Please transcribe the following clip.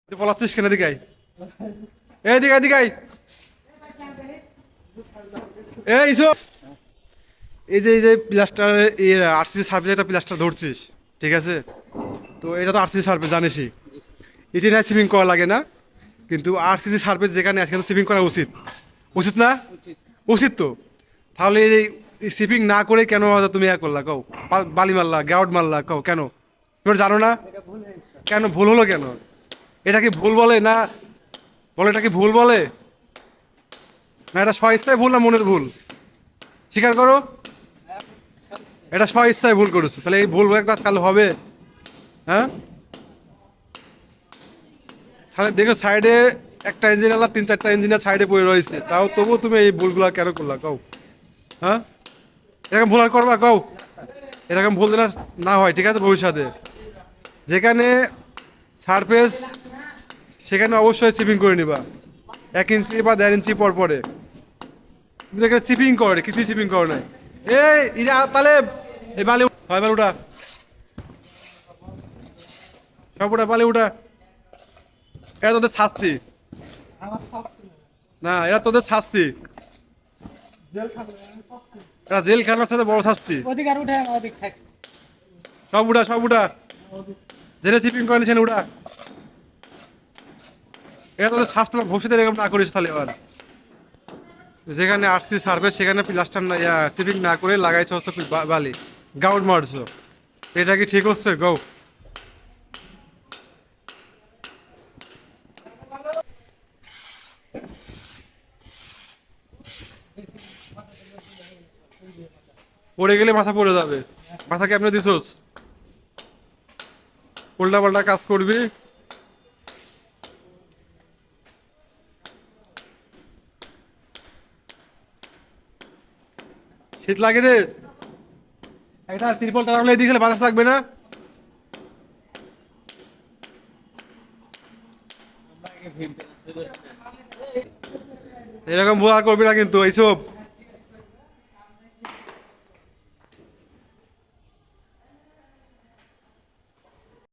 তুই পলাচ্ছিস কেন? দিকে এদিকে এদিকে এই এই যে প্লাস্টার আরসিসি সার্ভিস একটা প্লাস্টার ধরছিস, ঠিক আছে? তো এটা তো আরসিসি সার্ভিস জানিসই, এটি না সিভিং করা লাগে না, কিন্তু আরসিসি সার্ভিস যেখানে আছে সিভিং করা উচিত, উচিত না? উচিত তো। তাহলে এই সিভিং না করে কেন তুমি করলা কও? বালি মারলা, গ্রাউড মারলা কও কেন? তুমি জানো না কেন ভুল হলো কেন? এটা কি ভুল বলে না? বলে এটা কি ভুল বলে না? এটা স্ব-ইচ্ছায় ভুল না মনের ভুল? স্বীকার করো, এটা স্ব-ইচ্ছায় ভুল করেছো। তাহলে এই ভুল একবার কাল হবে? হ্যাঁ, তাহলে দেখো সাইডে একটা ইঞ্জিনিয়ার, 3-4টা ইঞ্জিনিয়ার সাইডে পড়ে রয়েছে, তাও তবুও তুমি এই ভুলগুলো কেন করলা কও? হ্যাঁ, এরকম ভুল আর করবা কও? এরকম ভুল যেন না হয়, ঠিক আছে? ভবিষ্যতে যেখানে সারফেস সেখানে অবশ্যই চিপিং করে নিবা, 1 ইঞ্চি বা 1.5 ইঞ্চি পর পরে। তুমি দেখে চিপিং করে, কিছুই চিপিং করে নাই। এই ইরা তাহলে এই বালি হয়, বালি উঠা, সব উঠা, বালি উঠা। এটা তোদের শাস্তি না, এরা তোদের শাস্তি, এরা জেল খানার সাথে বড় শাস্তি। অধিকার উঠে অধিক থাক। সব উঠা, সব উঠা, জেলে চিপিং করে নিছেন উঠা। এটা তোদের শাস্তি, ভবিষ্যতে এরকম না করিস তাহলে। এবার যেখানে আরসি সার্ভিস সেখানে প্লাস্টার না সিপিং না করে লাগাইছো হচ্ছে বালি, গ্রাউন্ড মারছো, এটা কি ঠিক হচ্ছে গো? পড়ে গেলে মাথা পড়ে যাবে, মাথা কেমনে দিছোস? উল্টা পাল্টা কাজ করবি। শীত লাগে রে, একটা ত্রিপল টানালে দিয়ে গেলে বাতাস লাগবে না? এরকম ভুল আর করবি না কিন্তু এইসব।